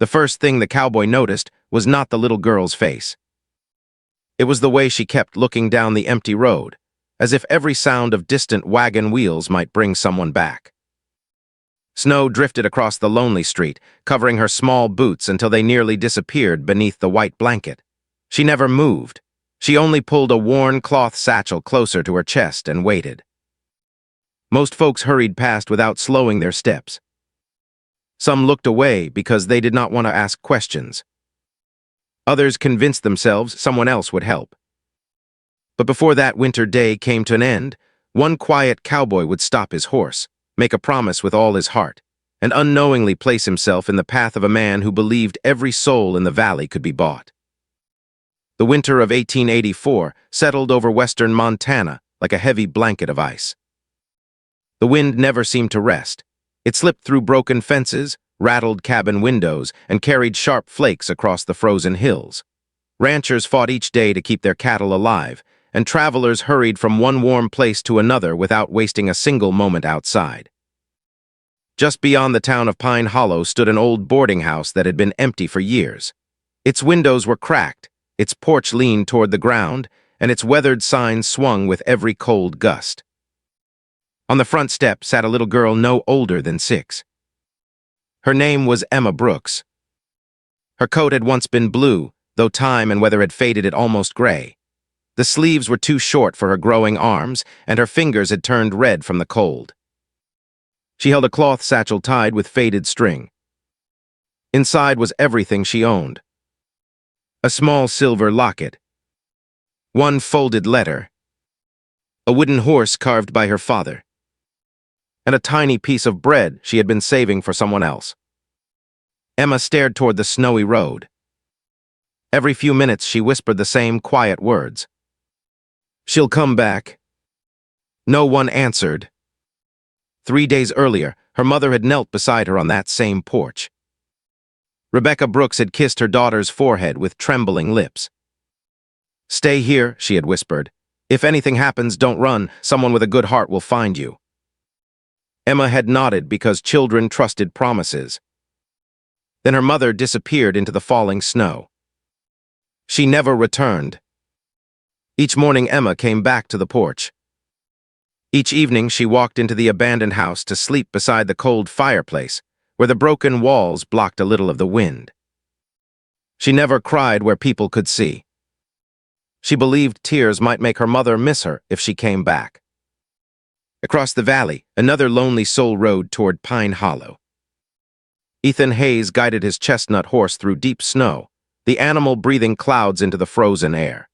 The first thing the cowboy noticed was not the little girl's face. It was the way she kept looking down the empty road, as if every sound of distant wagon wheels might bring someone back. Snow drifted across the lonely street, covering her small boots until they nearly disappeared beneath the white blanket. She never moved. She only pulled a worn cloth satchel closer to her chest and waited. Most folks hurried past without slowing their steps. Some looked away because they did not want to ask questions. Others convinced themselves someone else would help. But before that winter day came to an end, one quiet cowboy would stop his horse, make a promise with all his heart, and unknowingly place himself in the path of a man who believed every soul in the valley could be bought. The winter of 1884 settled over western Montana like a heavy blanket of ice. The wind never seemed to rest. It slipped through broken fences, rattled cabin windows, and carried sharp flakes across the frozen hills. Ranchers fought each day to keep their cattle alive, and travelers hurried from one warm place to another without wasting a single moment outside. Just beyond the town of Pine Hollow stood an old boarding house that had been empty for years. Its windows were cracked, its porch leaned toward the ground, and its weathered signs swung with every cold gust. On the front step sat a little girl no older than 6. Her name was Emma Brooks. Her coat had once been blue, though time and weather had faded it almost gray. The sleeves were too short for her growing arms, and her fingers had turned red from the cold. She held a cloth satchel tied with faded string. Inside was everything she owned. A small silver locket, one folded letter, a wooden horse carved by her father, and a tiny piece of bread she had been saving for someone else. Emma stared toward the snowy road. Every few minutes she whispered the same quiet words. "She'll come back." No one answered. 3 days earlier, her mother had knelt beside her on that same porch. Rebecca Brooks had kissed her daughter's forehead with trembling lips. "Stay here," she had whispered. "If anything happens, don't run. Someone with a good heart will find you." Emma had nodded because children trusted promises. Then her mother disappeared into the falling snow. She never returned. Each morning Emma came back to the porch. Each evening she walked into the abandoned house to sleep beside the cold fireplace, where the broken walls blocked a little of the wind. She never cried where people could see. She believed tears might make her mother miss her if she came back. Across the valley, another lonely soul rode toward Pine Hollow. Ethan Hayes guided his chestnut horse through deep snow, the animal breathing clouds into the frozen air.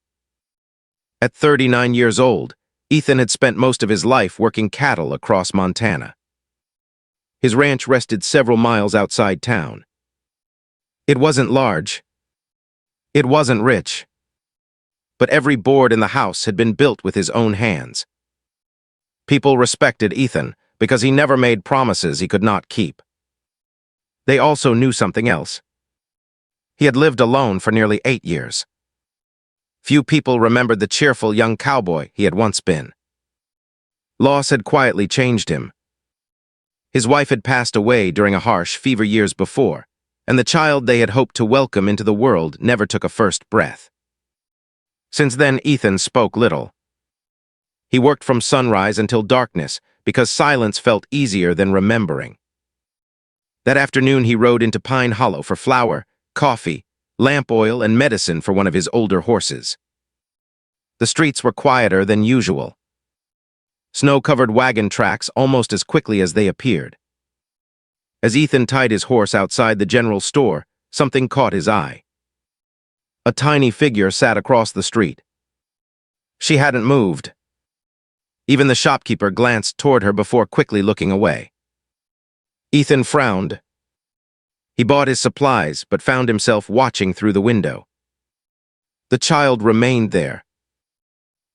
At 39 years old, Ethan had spent most of his life working cattle across Montana. His ranch rested several miles outside town. It wasn't large. It wasn't rich. But every board in the house had been built with his own hands. People respected Ethan because he never made promises he could not keep. They also knew something else. He had lived alone for nearly 8 years. Few people remembered the cheerful young cowboy he had once been. Loss had quietly changed him. His wife had passed away during a harsh fever years before, and the child they had hoped to welcome into the world never took a first breath. Since then, Ethan spoke little. He worked from sunrise until darkness because silence felt easier than remembering. That afternoon he rode into Pine Hollow for flour, coffee, lamp oil, and medicine for one of his older horses. The streets were quieter than usual. Snow covered wagon tracks almost as quickly as they appeared. As Ethan tied his horse outside the general store, something caught his eye. A tiny figure sat across the street. She hadn't moved. Even the shopkeeper glanced toward her before quickly looking away. Ethan frowned. He bought his supplies, but found himself watching through the window. The child remained there.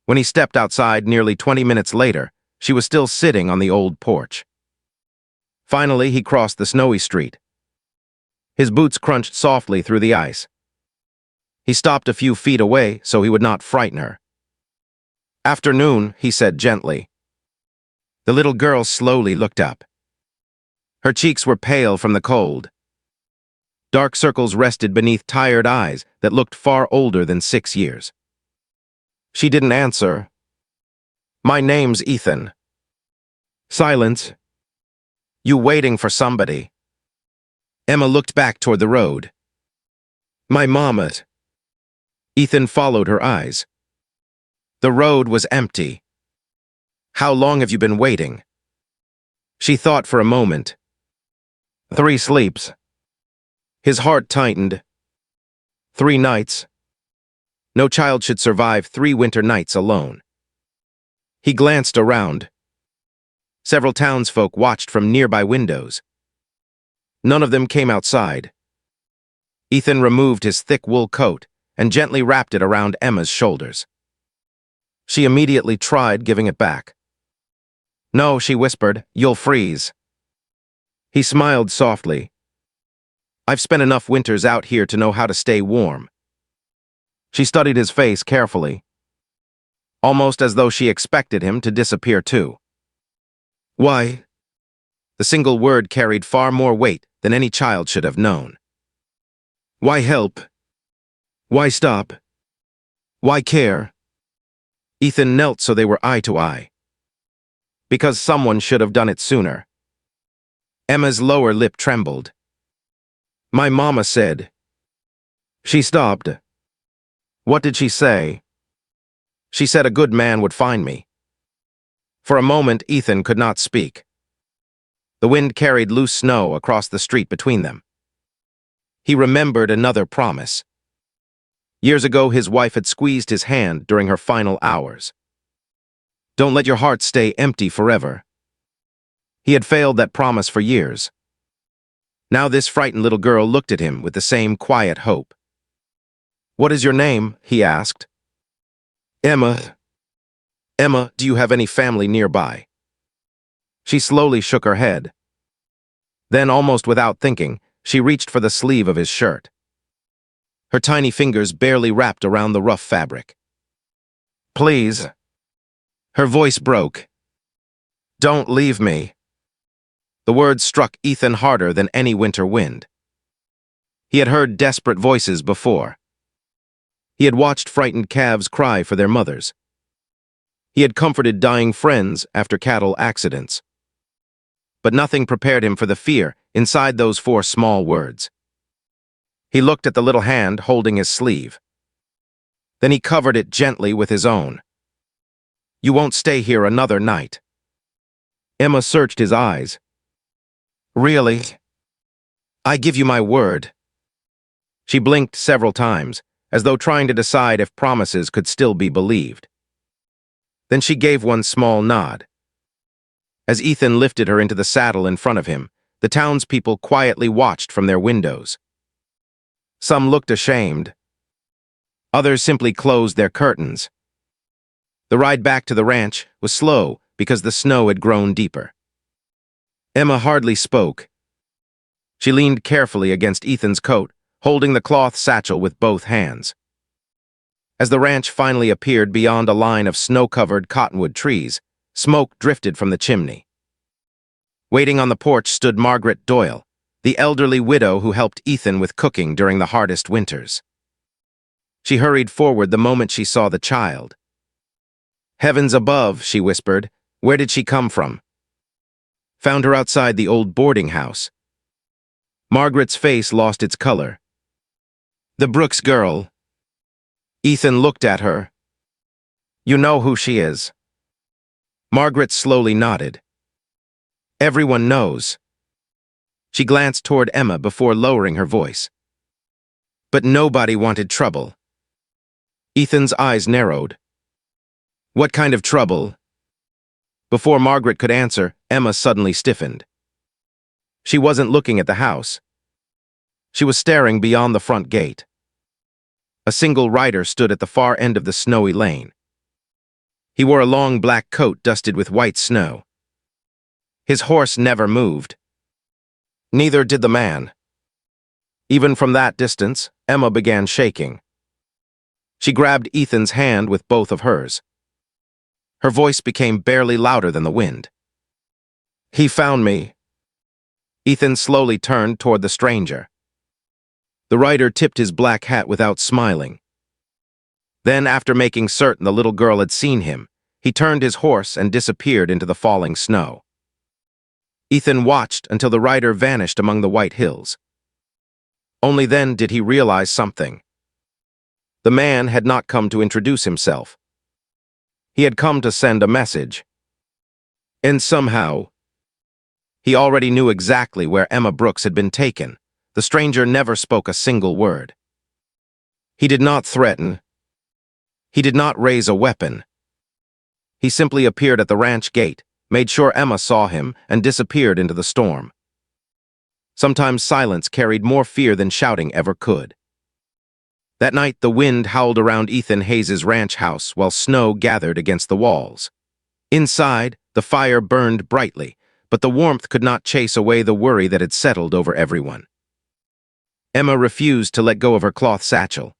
When he stepped outside nearly 20 minutes later, she was still sitting on the old porch. Finally, he crossed the snowy street. His boots crunched softly through the ice. He stopped a few feet away so he would not frighten her. "Afternoon," he said gently. The little girl slowly looked up. Her cheeks were pale from the cold. Dark circles rested beneath tired eyes that looked far older than 6 years. She didn't answer. "My name's Ethan." Silence. "You waiting for somebody?" Emma looked back toward the road. "My mama." Ethan followed her eyes. The road was empty. "How long have you been waiting?" She thought for a moment. 3 sleeps. His heart tightened. 3 nights. No child should survive 3 winter nights alone. He glanced around. Several townsfolk watched from nearby windows. None of them came outside. Ethan removed his thick wool coat and gently wrapped it around Emma's shoulders. She immediately tried giving it back. "No," she whispered, "you'll freeze." He smiled softly. "I've spent enough winters out here to know how to stay warm." She studied his face carefully, almost as though she expected him to disappear too. "Why?" The single word carried far more weight than any child should have known. "Why help? Why stop? Why care?" Ethan knelt so they were eye to eye. "Because someone should have done it sooner." Emma's lower lip trembled. "My mama said." She stopped. "What did she say?" "She said a good man would find me." For a moment, Ethan could not speak. The wind carried loose snow across the street between them. He remembered another promise. Years ago, his wife had squeezed his hand during her final hours. "Don't let your heart stay empty forever." He had failed that promise for years. Now this frightened little girl looked at him with the same quiet hope. "What is your name?" he asked. "Emma." "Emma, do you have any family nearby?" She slowly shook her head. Then, almost without thinking, she reached for the sleeve of his shirt. Her tiny fingers barely wrapped around the rough fabric. "Please." Her voice broke. "Don't leave me." The words struck Ethan harder than any winter wind. He had heard desperate voices before. He had watched frightened calves cry for their mothers. He had comforted dying friends after cattle accidents. But nothing prepared him for the fear inside those 4 small words. He looked at the little hand holding his sleeve. Then he covered it gently with his own. "You won't stay here another night." Emma searched his eyes. "Really?" "I give you my word." She blinked several times, as though trying to decide if promises could still be believed. Then she gave one small nod. As Ethan lifted her into the saddle in front of him, the townspeople quietly watched from their windows. Some looked ashamed. Others simply closed their curtains. The ride back to the ranch was slow because the snow had grown deeper. Emma hardly spoke. She leaned carefully against Ethan's coat, holding the cloth satchel with both hands. As the ranch finally appeared beyond a line of snow-covered cottonwood trees, smoke drifted from the chimney. Waiting on the porch stood Margaret Doyle, the elderly widow who helped Ethan with cooking during the hardest winters. She hurried forward the moment she saw the child. "Heavens above," she whispered. "Where did she come from?" "Found her outside the old boarding house." Margaret's face lost its color. "The Brooks girl." Ethan looked at her. "You know who she is." Margaret slowly nodded. "Everyone knows." She glanced toward Emma before lowering her voice. "But nobody wanted trouble." Ethan's eyes narrowed. "What kind of trouble?" Before Margaret could answer, Emma suddenly stiffened. She wasn't looking at the house. She was staring beyond the front gate. A single rider stood at the far end of the snowy lane. He wore a long black coat dusted with white snow. His horse never moved. Neither did the man. Even from that distance, Emma began shaking. She grabbed Ethan's hand with both of hers. Her voice became barely louder than the wind. "He found me." Ethan slowly turned toward the stranger. The rider tipped his black hat without smiling. Then, after making certain the little girl had seen him, he turned his horse and disappeared into the falling snow. Ethan watched until the rider vanished among the white hills. Only then did he realize something. The man had not come to introduce himself. He had come to send a message. And somehow, he already knew exactly where Emma Brooks had been taken. The stranger never spoke a single word. He did not threaten. He did not raise a weapon. He simply appeared at the ranch gate, made sure Emma saw him, and disappeared into the storm. Sometimes silence carried more fear than shouting ever could. That night, the wind howled around Ethan Hayes' ranch house while snow gathered against the walls. Inside, the fire burned brightly, but the warmth could not chase away the worry that had settled over everyone. Emma refused to let go of her cloth satchel.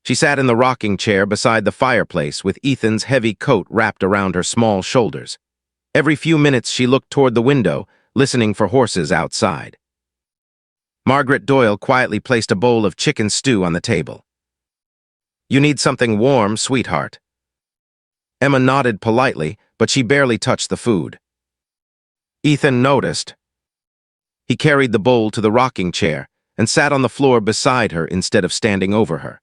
She sat in the rocking chair beside the fireplace with Ethan's heavy coat wrapped around her small shoulders. Every few minutes she looked toward the window, listening for horses outside. Margaret Doyle quietly placed a bowl of chicken stew on the table. "You need something warm, sweetheart." Emma nodded politely, but she barely touched the food. Ethan noticed. He carried the bowl to the rocking chair and sat on the floor beside her instead of standing over her.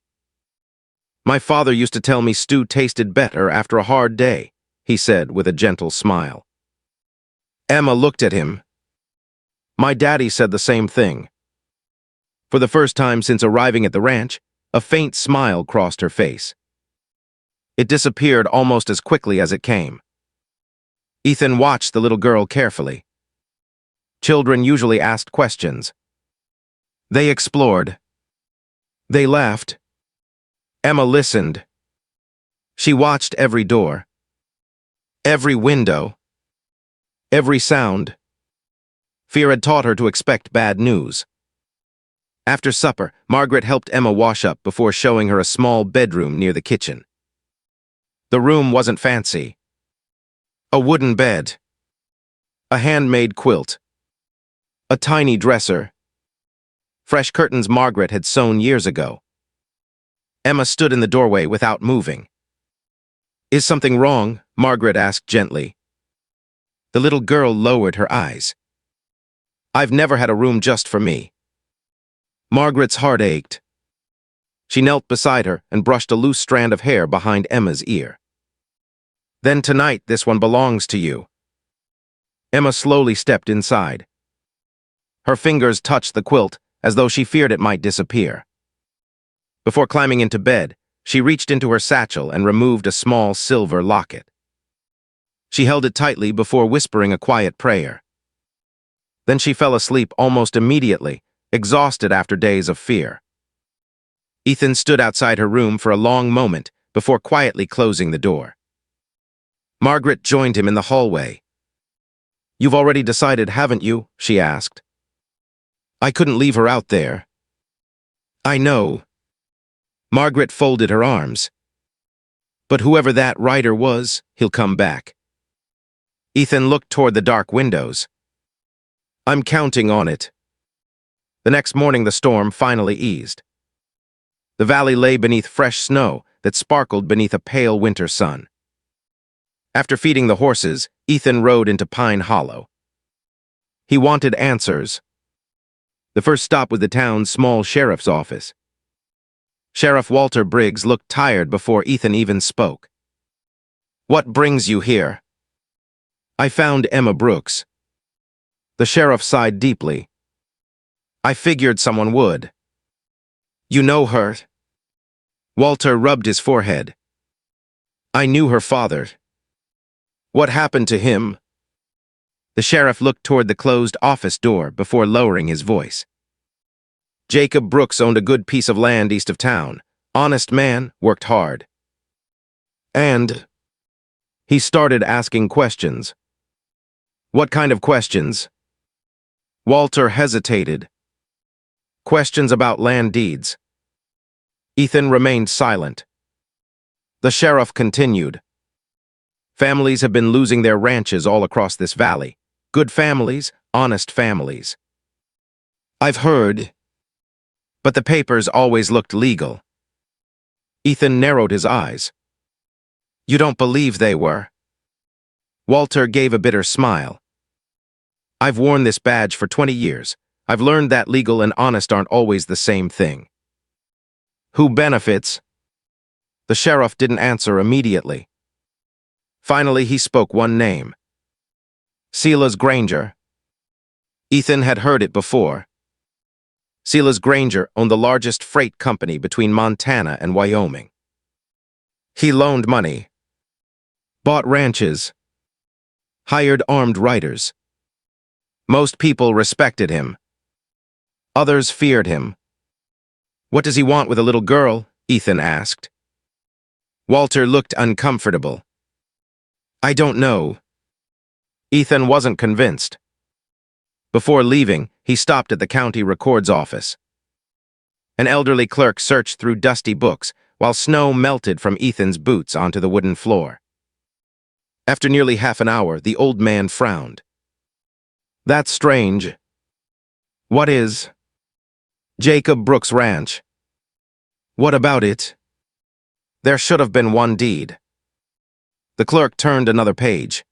"My father used to tell me stew tasted better after a hard day," he said with a gentle smile. Emma looked at him. "My daddy said the same thing." For the first time since arriving at the ranch, a faint smile crossed her face. It disappeared almost as quickly as it came. Ethan watched the little girl carefully. Children usually asked questions. They explored. They laughed. Emma listened. She watched every door, every window, every sound. Fear had taught her to expect bad news. After supper, Margaret helped Emma wash up before showing her a small bedroom near the kitchen. The room wasn't fancy. A wooden bed, a handmade quilt, a tiny dresser, fresh curtains Margaret had sewn years ago. Emma stood in the doorway without moving. "Is something wrong?" Margaret asked gently. The little girl lowered her eyes. "I've never had a room just for me." Margaret's heart ached. She knelt beside her and brushed a loose strand of hair behind Emma's ear. "Then tonight this one belongs to you." Emma slowly stepped inside. Her fingers touched the quilt as though she feared it might disappear. Before climbing into bed, she reached into her satchel and removed a small silver locket. She held it tightly before whispering a quiet prayer. Then she fell asleep almost immediately, exhausted after days of fear. Ethan stood outside her room for a long moment before quietly closing the door. Margaret joined him in the hallway. "You've already decided, haven't you?" she asked. "I couldn't leave her out there." "I know." Margaret folded her arms. "But whoever that rider was, he'll come back." Ethan looked toward the dark windows. "I'm counting on it." The next morning the storm finally eased. The valley lay beneath fresh snow that sparkled beneath a pale winter sun. After feeding the horses, Ethan rode into Pine Hollow. He wanted answers. The first stop was the town's small sheriff's office. Sheriff Walter Briggs looked tired before Ethan even spoke. "What brings you here?" "I found Emma Brooks." The sheriff sighed deeply. "I figured someone would." "You know her?" Walter rubbed his forehead. "I knew her father." "What happened to him?" The sheriff looked toward the closed office door before lowering his voice. "Jacob Brooks owned a good piece of land east of town. Honest man, worked hard. And he started asking questions." "What kind of questions?" Walter hesitated. "Questions about land deeds." Ethan remained silent. The sheriff continued. "Families have been losing their ranches all across this valley. Good families, honest families. I've heard." But the papers always looked legal. Ethan narrowed his eyes. You don't believe they were? Walter gave a bitter smile. I've worn this badge for 20 years. I've learned that legal and honest aren't always the same thing. Who benefits? The sheriff didn't answer immediately. Finally, he spoke one name. Silas Granger. Ethan had heard it before. Silas Granger owned the largest freight company between Montana and Wyoming. He loaned money, bought ranches, hired armed riders. Most people respected him. Others feared him. What does he want with a little girl? Ethan asked. Walter looked uncomfortable. I don't know. Ethan wasn't convinced. Before leaving, he stopped at the county records office. An elderly clerk searched through dusty books while snow melted from Ethan's boots onto the wooden floor. After nearly half an hour, the old man frowned. That's strange. What is? Jacob Brooks Ranch. What about it? There should have been one deed. The clerk turned another page.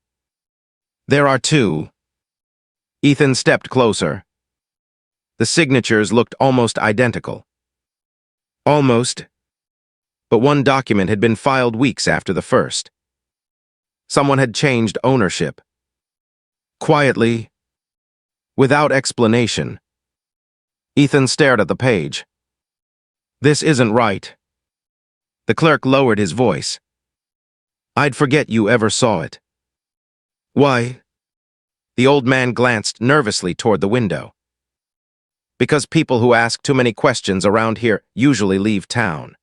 There are two. Ethan stepped closer. The signatures looked almost identical. Almost. But one document had been filed weeks after the first. Someone had changed ownership. Quietly, without explanation. Ethan stared at the page. This isn't right. The clerk lowered his voice. I'd forget you ever saw it. Why? The old man glanced nervously toward the window. Because people who ask too many questions around here usually leave town.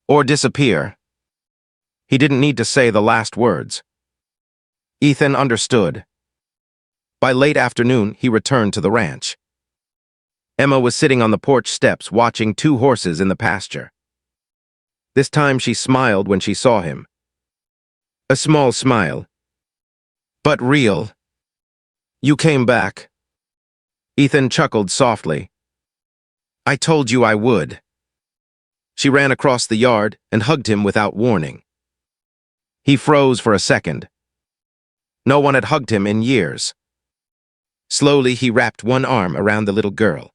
Or disappear. He didn't need to say the last words. Ethan understood. By late afternoon, he returned to the ranch. Emma was sitting on the porch steps watching two horses in the pasture. This time she smiled when she saw him. A small smile. But real. You came back. Ethan chuckled softly. I told you I would. She ran across the yard and hugged him without warning. He froze for a second. No one had hugged him in years. Slowly, he wrapped one arm around the little girl.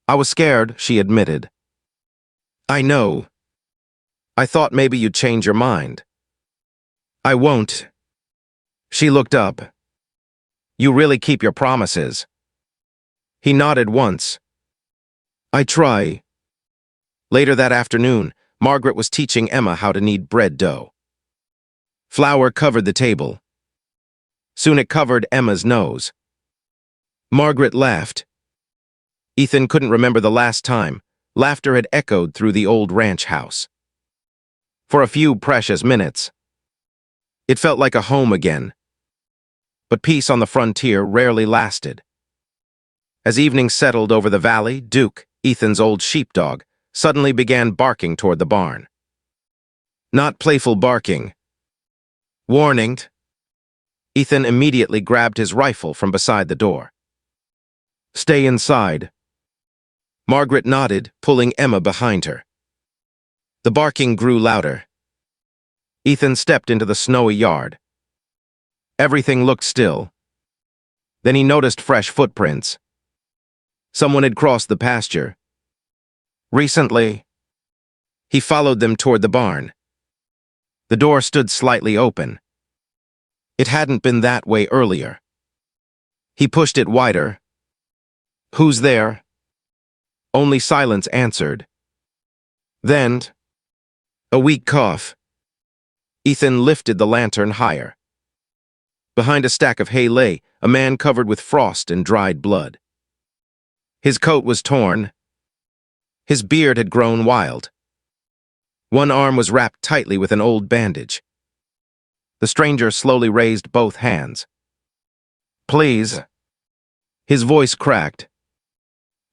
I was scared, she admitted. I know. I thought maybe you'd change your mind. I won't. She looked up. You really keep your promises. He nodded once. I try. Later that afternoon, Margaret was teaching Emma how to knead bread dough. Flour covered the table. Soon it covered Emma's nose. Margaret laughed. Ethan couldn't remember the last time. Laughter had echoed through the old ranch house. For a few precious minutes. It felt like a home again. But peace on the frontier rarely lasted. As evening settled over the valley, Duke, Ethan's old sheepdog, suddenly began barking toward the barn. Not playful barking. Warning. Ethan immediately grabbed his rifle from beside the door. Stay inside. Margaret nodded, pulling Emma behind her. The barking grew louder. Ethan stepped into the snowy yard. Everything looked still. Then he noticed fresh footprints. Someone had crossed the pasture. Recently. He followed them toward the barn. The door stood slightly open. It hadn't been that way earlier. He pushed it wider. Who's there? Only silence answered. Then, a weak cough. Ethan lifted the lantern higher. Behind a stack of hay lay a man covered with frost and dried blood. His coat was torn. His beard had grown wild. One arm was wrapped tightly with an old bandage. The stranger slowly raised both hands. Please. His voice cracked.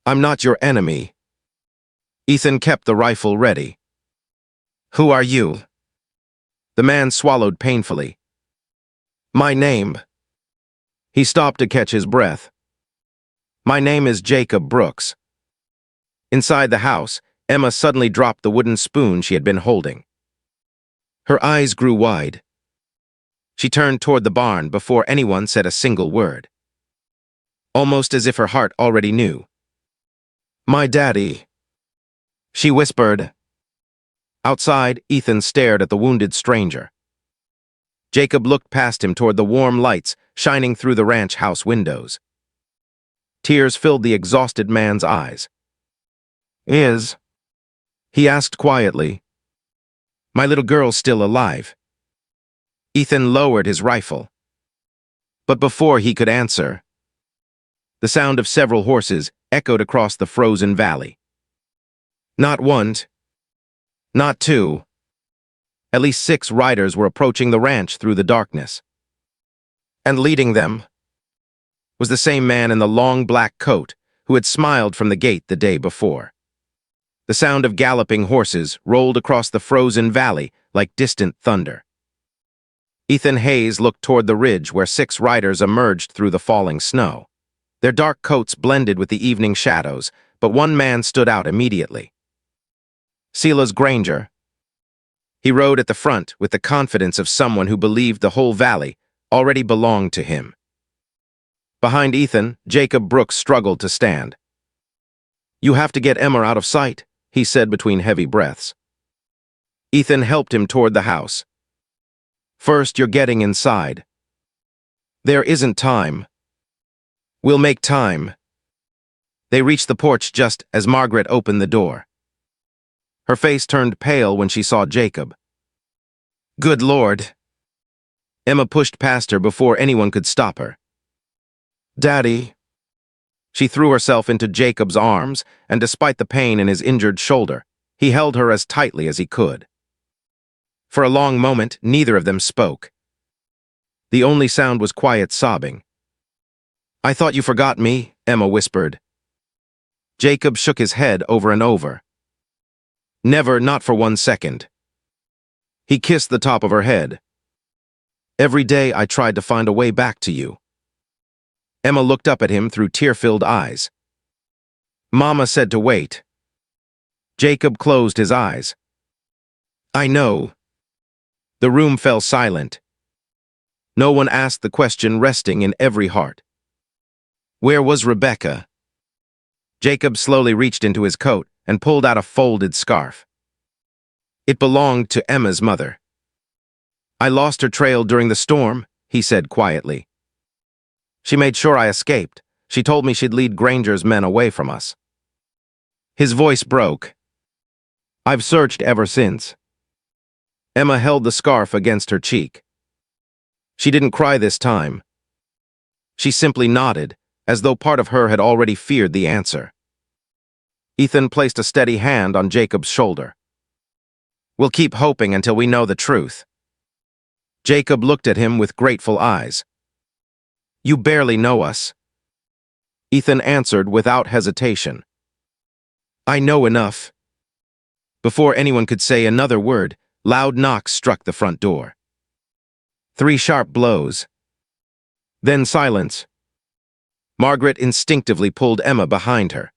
I'm not your enemy. Ethan kept the rifle ready. Who are you? The man swallowed painfully. My name. He stopped to catch his breath. My name is Jacob Brooks. Inside the house, Emma suddenly dropped the wooden spoon she had been holding. Her eyes grew wide. She turned toward the barn before anyone said a single word. Almost as if her heart already knew. "My daddy," she whispered. Outside, Ethan stared at the wounded stranger. Jacob looked past him toward the warm lights shining through the ranch house windows. Tears filled the exhausted man's eyes. "Is?" he asked quietly. "My little girl's still alive." Ethan lowered his rifle. But before he could answer, the sound of several horses echoed across the frozen valley. Not one, not two. At least 6 riders were approaching the ranch through the darkness. And leading them was the same man in the long black coat who had smiled from the gate the day before. The sound of galloping horses rolled across the frozen valley like distant thunder. Ethan Hayes looked toward the ridge where 6 riders emerged through the falling snow. Their dark coats blended with the evening shadows, but one man stood out immediately. Silas Granger. He rode at the front with the confidence of someone who believed the whole valley already belonged to him. Behind Ethan, Jacob Brooks struggled to stand. "You have to get Emma out of sight," he said between heavy breaths. Ethan helped him toward the house. "First, you're getting inside." "There isn't time." "We'll make time." They reached the porch just as Margaret opened the door. Her face turned pale when she saw Jacob. "Good Lord." Emma pushed past her before anyone could stop her. "Daddy." She threw herself into Jacob's arms, and despite the pain in his injured shoulder, he held her as tightly as he could. For a long moment, neither of them spoke. The only sound was quiet sobbing. "I thought you forgot me," Emma whispered. Jacob shook his head over and over. "Never, not for 1 second." He kissed the top of her head. "Every day I tried to find a way back to you." Emma looked up at him through tear-filled eyes. "Mama said to wait." Jacob closed his eyes. "I know." The room fell silent. No one asked the question resting in every heart. Where was Rebecca? Jacob slowly reached into his coat and pulled out a folded scarf. It belonged to Emma's mother. "I lost her trail during the storm," he said quietly. "She made sure I escaped. She told me she'd lead Granger's men away from us." His voice broke. "I've searched ever since." Emma held the scarf against her cheek. She didn't cry this time. She simply nodded, as though part of her had already feared the answer. Ethan placed a steady hand on Jacob's shoulder. "We'll keep hoping until we know the truth." Jacob looked at him with grateful eyes. "You barely know us." Ethan answered without hesitation. "I know enough." Before anyone could say another word, loud knocks struck the front door. 3 sharp blows. Then silence. Margaret instinctively pulled Emma behind her.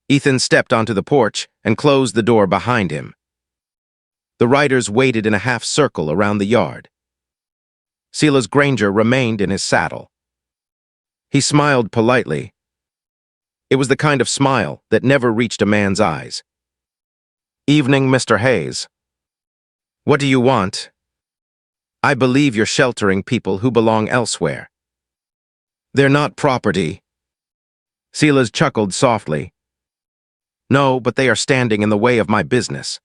Ethan stepped onto the porch and closed the door behind him. The riders waited in a half-circle around the yard. Silas Granger remained in his saddle. He smiled politely. It was the kind of smile that never reached a man's eyes. "Evening, Mr. Hayes. What do you want?" "I believe you're sheltering people who belong elsewhere." "They're not property." Silas chuckled softly. "No, but they are standing in the way of my business."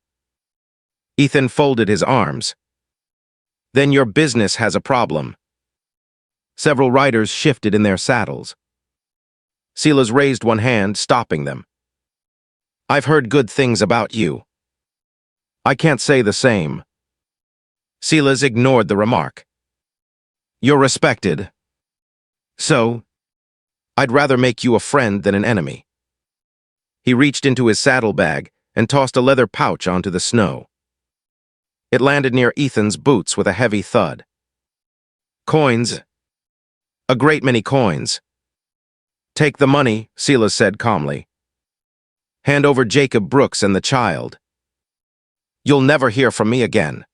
Ethan folded his arms. "Then your business has a problem." Several riders shifted in their saddles. Silas raised one hand, stopping them. "I've heard good things about you." "I can't say the same." Silas ignored the remark. "You're respected." "So? I'd rather make you a friend than an enemy." He reached into his saddlebag and tossed a leather pouch onto the snow. It landed near Ethan's boots with a heavy thud. "Coins. A great many coins." "Take the money," Silas said calmly. Hand over Jacob Brooks and the child. You'll never hear from me again.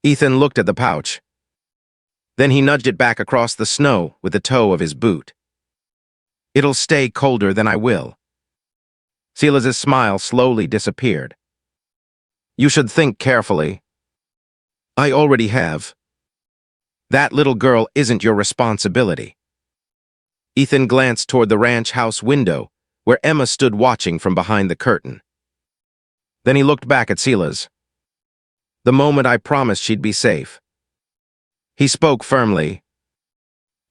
Ethan looked at the pouch. Then he nudged it back across the snow with the toe of his boot. It'll stay colder than I will. Silas's smile slowly disappeared. You should think carefully. I already have. That little girl isn't your responsibility. Ethan glanced toward the ranch house window, where Emma stood watching from behind the curtain. Then he looked back at Silas. The moment I promised she'd be safe. He spoke firmly.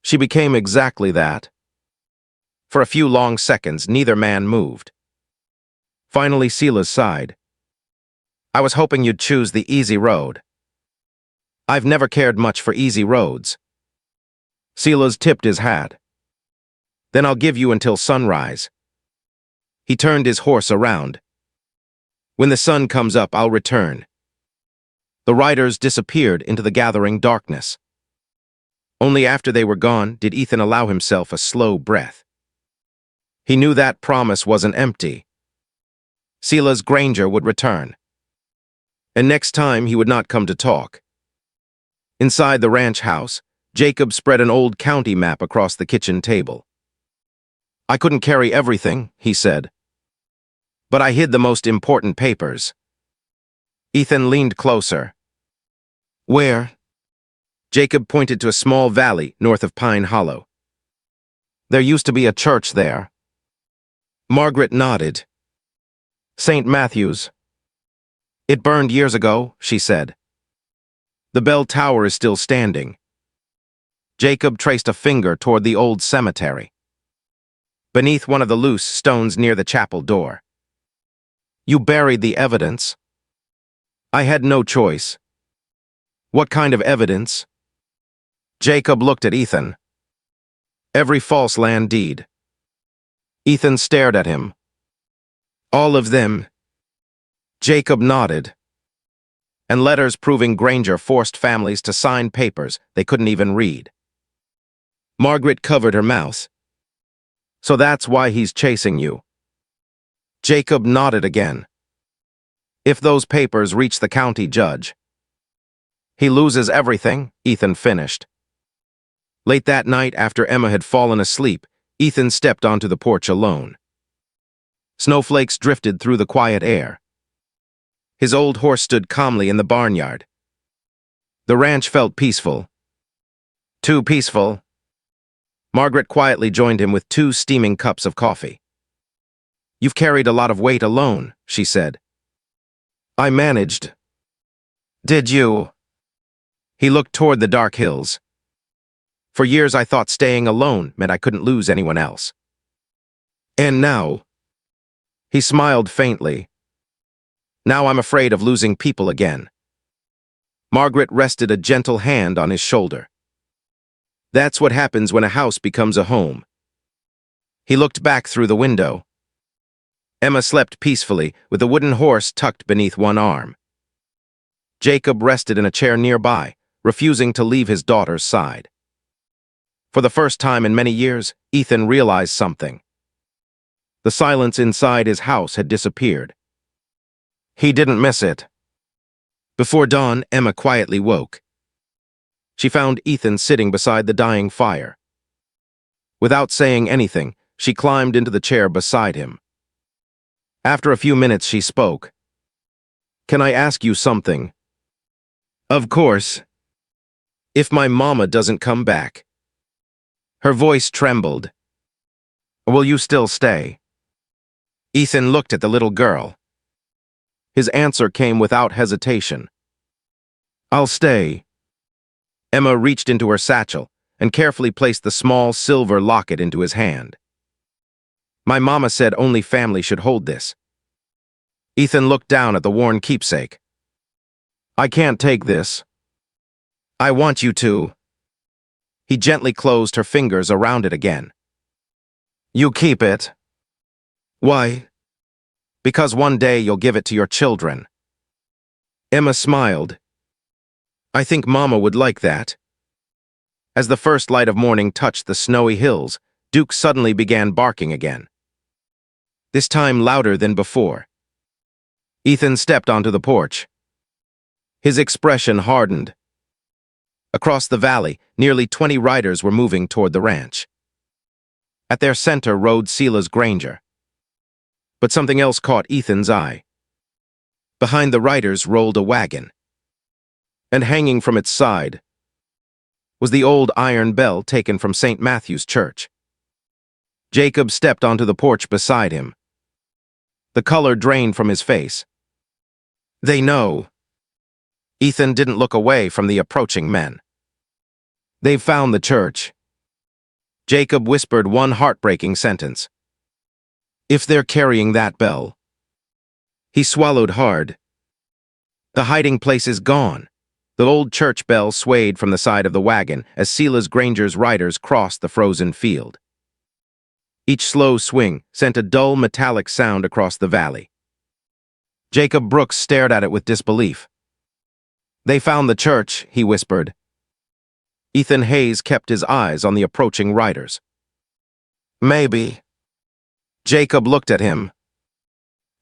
She became exactly that. For a few long seconds, neither man moved. Finally, Silas sighed. I was hoping you'd choose the easy road. I've never cared much for easy roads. Silas tipped his hat. Then I'll give you until sunrise. He turned his horse around. When the sun comes up, I'll return. The riders disappeared into the gathering darkness. Only after they were gone did Ethan allow himself a slow breath. He knew that promise wasn't empty. Silas Granger would return. And next time he would not come to talk. Inside the ranch house, Jacob spread an old county map across the kitchen table. I couldn't carry everything, he said. But I hid the most important papers. Ethan leaned closer. Where? Jacob pointed to a small valley north of Pine Hollow. There used to be a church there. Margaret nodded. St. Matthew's. It burned years ago, she said. The bell tower is still standing. Jacob traced a finger toward the old cemetery. Beneath one of the loose stones near the chapel door. You buried the evidence. I had no choice. What kind of evidence? Jacob looked at Ethan. Every false land deed. Ethan stared at him. All of them. Jacob nodded. And letters proving Granger forced families to sign papers they couldn't even read. Margaret covered her mouth. So that's why he's chasing you. Jacob nodded again. If those papers reach the county judge. He loses everything, Ethan finished. Late that night, after Emma had fallen asleep, Ethan stepped onto the porch alone. Snowflakes drifted through the quiet air. His old horse stood calmly in the barnyard. The ranch felt peaceful. Too peaceful. Margaret quietly joined him with 2 steaming cups of coffee. You've carried a lot of weight alone, she said. I managed. Did you? He looked toward the dark hills. For years I thought staying alone meant I couldn't lose anyone else. And now? He smiled faintly. Now I'm afraid of losing people again. Margaret rested a gentle hand on his shoulder. That's what happens when a house becomes a home. He looked back through the window. Emma slept peacefully, with the wooden horse tucked beneath one arm. Jacob rested in a chair nearby, refusing to leave his daughter's side. For the first time in many years, Ethan realized something. The silence inside his house had disappeared. He didn't miss it. Before dawn, Emma quietly woke. She found Ethan sitting beside the dying fire. Without saying anything, she climbed into the chair beside him. After a few minutes, she spoke. Can I ask you something? Of course. If my mama doesn't come back. Her voice trembled. Will you still stay? Ethan looked at the little girl. His answer came without hesitation. I'll stay. Emma reached into her satchel and carefully placed the small silver locket into his hand. My mama said only family should hold this. Ethan looked down at the worn keepsake. I can't take this. I want you to. He gently closed her fingers around it again. You keep it. Why? Because one day you'll give it to your children. Emma smiled. I think Mama would like that. As the first light of morning touched the snowy hills, Duke suddenly began barking again. this time louder than before. Ethan stepped onto the porch. His expression hardened. Across the valley, nearly 20 riders were moving toward the ranch. At their center rode Sela's Granger. But something else caught Ethan's eye. Behind the riders rolled a wagon. And hanging from its side was the old iron bell taken from St. Matthew's Church. Jacob stepped onto the porch beside him. The color drained from his face. They know. Ethan didn't look away from the approaching men. They've found the church. Jacob whispered one heartbreaking sentence. If they're carrying that bell. He swallowed hard. The hiding place is gone. The old church bell swayed from the side of the wagon as Sela's Granger's riders crossed the frozen field. Each slow swing sent a dull metallic sound across the valley. Jacob Brooks stared at it with disbelief. They found the church, he whispered. Ethan Hayes kept his eyes on the approaching riders. Maybe. Jacob looked at him.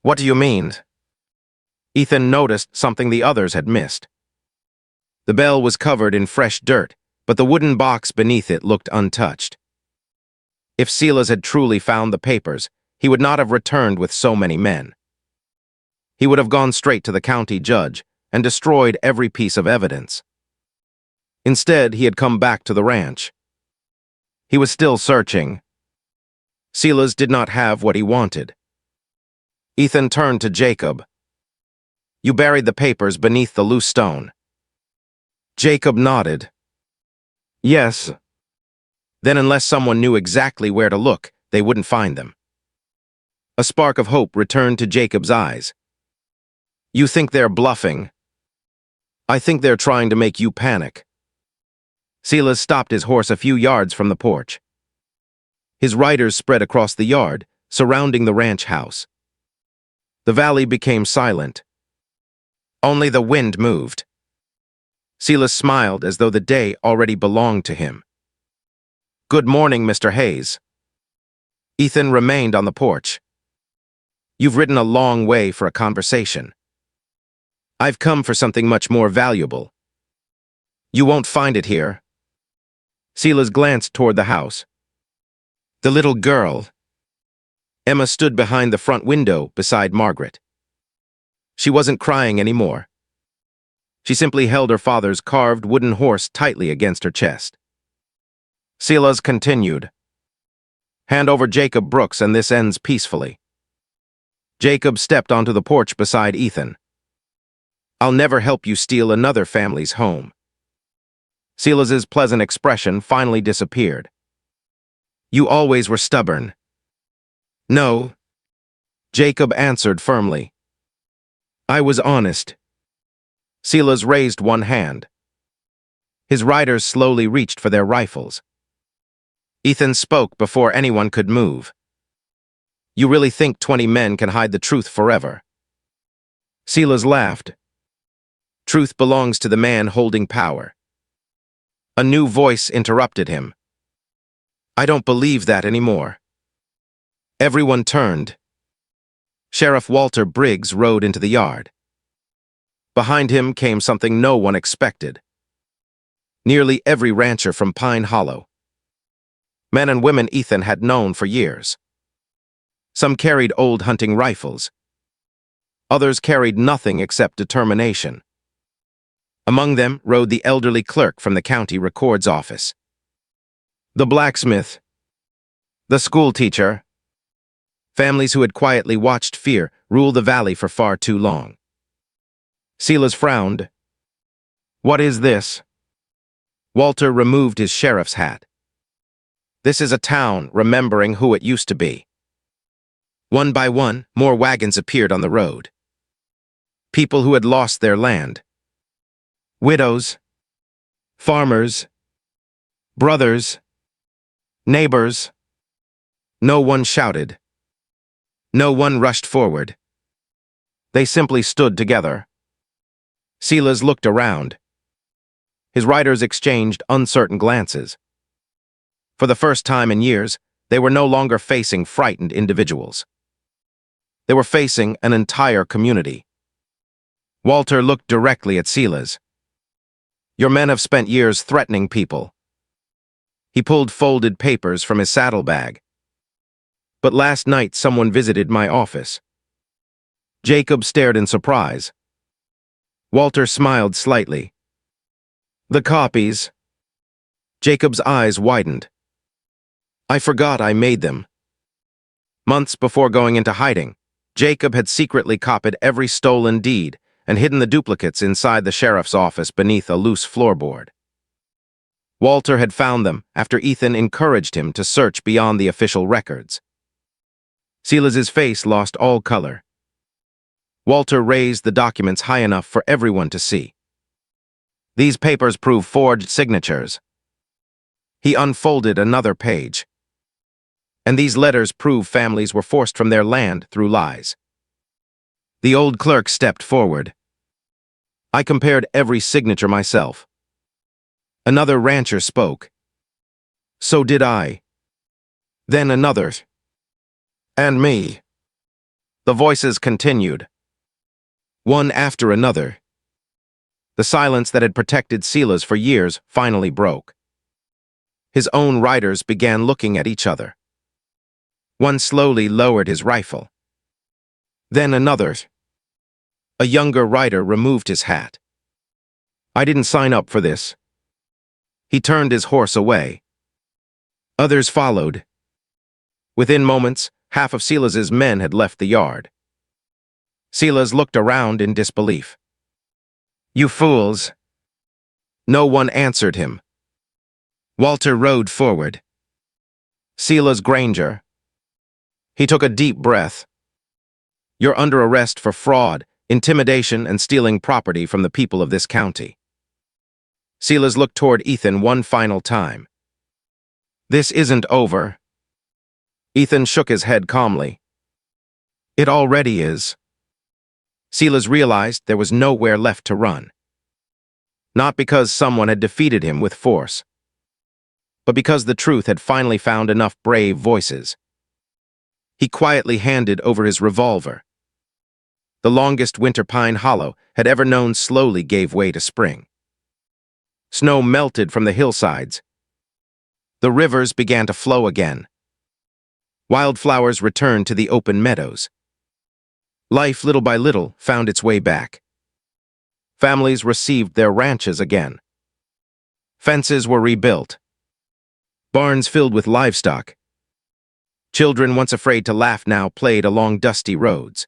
What do you mean? Ethan noticed something the others had missed. The bell was covered in fresh dirt, but the wooden box beneath it looked untouched. If Silas had truly found the papers, he would not have returned with so many men. He would have gone straight to the county judge and destroyed every piece of evidence. Instead, he had come back to the ranch. He was still searching. Silas did not have what he wanted. Ethan turned to Jacob. You buried the papers beneath the loose stone. Jacob nodded. Yes. Then unless someone knew exactly where to look, they wouldn't find them. A spark of hope returned to Jacob's eyes. You think they're bluffing? I think they're trying to make you panic. Silas stopped his horse a few yards from the porch. His riders spread across the yard, surrounding the ranch house. The valley became silent. Only the wind moved. Silas smiled as though the day already belonged to him. Good morning, Mr. Hayes. Ethan remained on the porch. You've ridden a long way for a conversation. I've come for something much more valuable. You won't find it here. Silas glanced toward the house. The little girl. Emma stood behind the front window beside Margaret. She wasn't crying anymore. She simply held her father's carved wooden horse tightly against her chest. Silas continued. Hand over Jacob Brooks and this ends peacefully. Jacob stepped onto the porch beside Ethan. I'll never help you steal another family's home. Silas's pleasant expression finally disappeared. You always were stubborn. No. Jacob answered firmly. I was honest. Silas raised one hand. His riders slowly reached for their rifles. Ethan spoke before anyone could move. You really think 20 men can hide the truth forever? Silas laughed. Truth belongs to the man holding power. A new voice interrupted him. I don't believe that anymore. Everyone turned. Sheriff Walter Briggs rode into the yard. Behind him came something no one expected. Nearly every rancher from Pine Hollow. Men and women Ethan had known for years. Some carried old hunting rifles. Others carried nothing except determination. Among them rode the elderly clerk from the county record's office. The blacksmith. The schoolteacher. Families who had quietly watched fear rule the valley for far too long. Silas frowned. What is this? Walter removed his sheriff's hat. This is a town remembering who it used to be. One by one, more wagons appeared on the road. People who had lost their land. Widows, farmers, brothers, neighbors. No one shouted. No one rushed forward. They simply stood together. Silas looked around. His riders exchanged uncertain glances. For the first time in years, they were no longer facing frightened individuals. They were facing an entire community. Walter looked directly at Silas. Your men have spent years threatening people. He pulled folded papers from his saddlebag. But last night someone visited my office. Jacob stared in surprise. Walter smiled slightly. The copies. Jacob's eyes widened. I forgot I made them. Months before going into hiding, Jacob had secretly copied every stolen deed and hidden the duplicates inside the sheriff's office beneath a loose floorboard. Walter had found them after Ethan encouraged him to search beyond the official records. Silas's face lost all color. Walter raised the documents high enough for everyone to see. These papers prove forged signatures. He unfolded another page. And these letters prove families were forced from their land through lies. The old clerk stepped forward. I compared every signature myself. Another rancher spoke. So did I. Then another. And me. The voices continued. One after another. The silence that had protected Silas for years finally broke. His own riders began looking at each other. One slowly lowered his rifle. Then another. A younger rider removed his hat. I didn't sign up for this. He turned his horse away. Others followed. Within moments, half of Silas's men had left the yard. Silas looked around in disbelief. You fools. No one answered him. Walter rode forward. Silas Granger. He took a deep breath. You're under arrest for fraud, intimidation, and stealing property from the people of this county. Silas looked toward Ethan one final time. This isn't over. Ethan shook his head calmly. It already is. Silas realized there was nowhere left to run. Not because someone had defeated him with force, but because the truth had finally found enough brave voices. He quietly handed over his revolver. The longest winter Pine Hollow had ever known slowly gave way to spring. Snow melted from the hillsides. The rivers began to flow again. Wildflowers returned to the open meadows. Life, little by little, found its way back. Families received their ranches again. Fences were rebuilt. Barns filled with livestock. Children once afraid to laugh now played along dusty roads.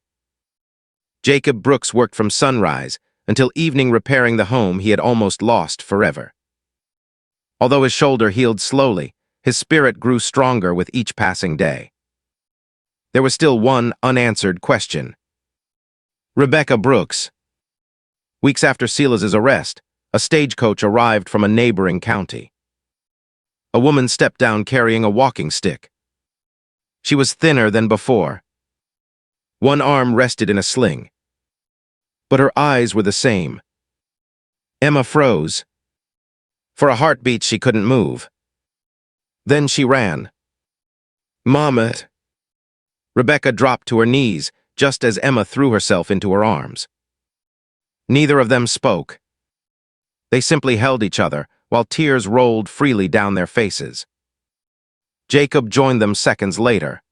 Jacob Brooks worked from sunrise until evening repairing the home he had almost lost forever. Although his shoulder healed slowly, his spirit grew stronger with each passing day. There was still one unanswered question. Rebecca Brooks. Weeks after Silas's arrest, a stagecoach arrived from a neighboring county. A woman stepped down carrying a walking stick. She was thinner than before. One arm rested in a sling. But her eyes were the same. Emma froze. For a heartbeat, she couldn't move. Then she ran. Mama. Rebecca dropped to her knees just as Emma threw herself into her arms. Neither of them spoke. They simply held each other while tears rolled freely down their faces. Jacob joined them seconds later.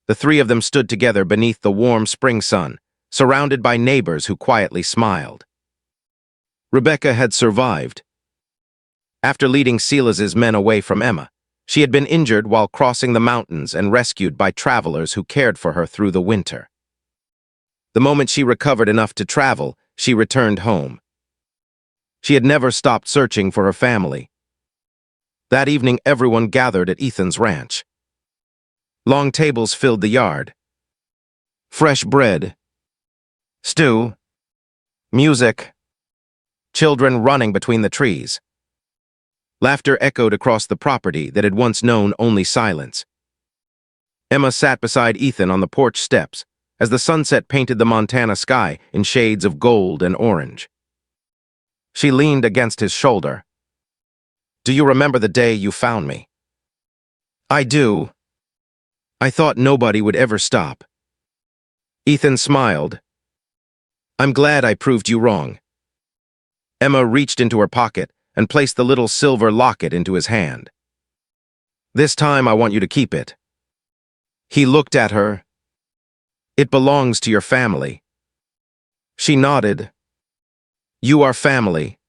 The three of them stood together beneath the warm spring sun, surrounded by neighbors who quietly smiled. Rebecca had survived. After leading Silas's men away from Emma, she had been injured while crossing the mountains and rescued by travelers who cared for her through the winter. The moment she recovered enough to travel, she returned home. She had never stopped searching for her family. That evening, everyone gathered at Ethan's ranch. Long tables filled the yard. Fresh bread, stew, music, children running between the trees. Laughter echoed across the property that had once known only silence. Emma sat beside Ethan on the porch steps as the sunset painted the Montana sky in shades of gold and orange. She leaned against his shoulder. Do you remember the day you found me? I do. I thought nobody would ever stop. Ethan smiled. I'm glad I proved you wrong. Emma reached into her pocket and placed the little silver locket into his hand. This time I want you to keep it. He looked at her. It belongs to your family. She nodded. You are family.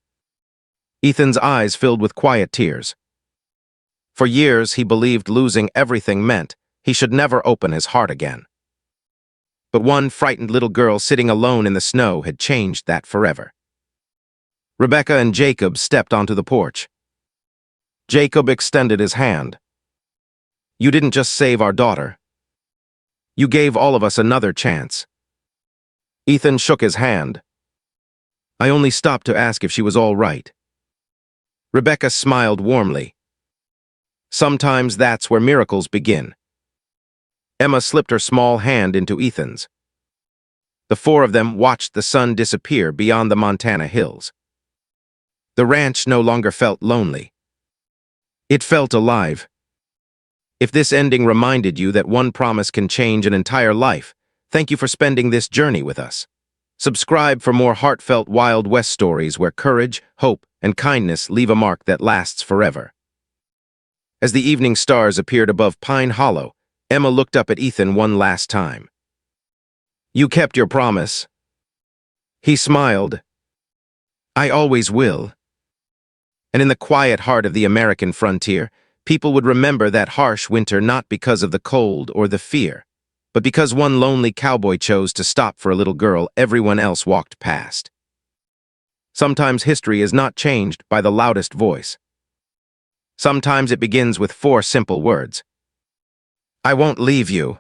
Ethan's eyes filled with quiet tears. For years, he believed losing everything meant he should never open his heart again. But one frightened little girl sitting alone in the snow had changed that forever. Rebecca and Jacob stepped onto the porch. Jacob extended his hand. You didn't just save our daughter. You gave all of us another chance. Ethan shook his hand. I only stopped to ask if she was all right. Rebecca smiled warmly. Sometimes that's where miracles begin. Emma slipped her small hand into Ethan's. The four of them watched the sun disappear beyond the Montana hills. The ranch no longer felt lonely. It felt alive. If this ending reminded you that one promise can change an entire life, thank you for spending this journey with us. Subscribe for more heartfelt Wild West stories where courage, hope, and kindness leave a mark that lasts forever. As the evening stars appeared above Pine Hollow, Emma looked up at Ethan one last time. You kept your promise. He smiled. I always will. And in the quiet heart of the American frontier, people would remember that harsh winter not because of the cold or the fear, but because one lonely cowboy chose to stop for a little girl everyone else walked past. Sometimes history is not changed by the loudest voice. Sometimes it begins with 4 simple words. I won't leave you.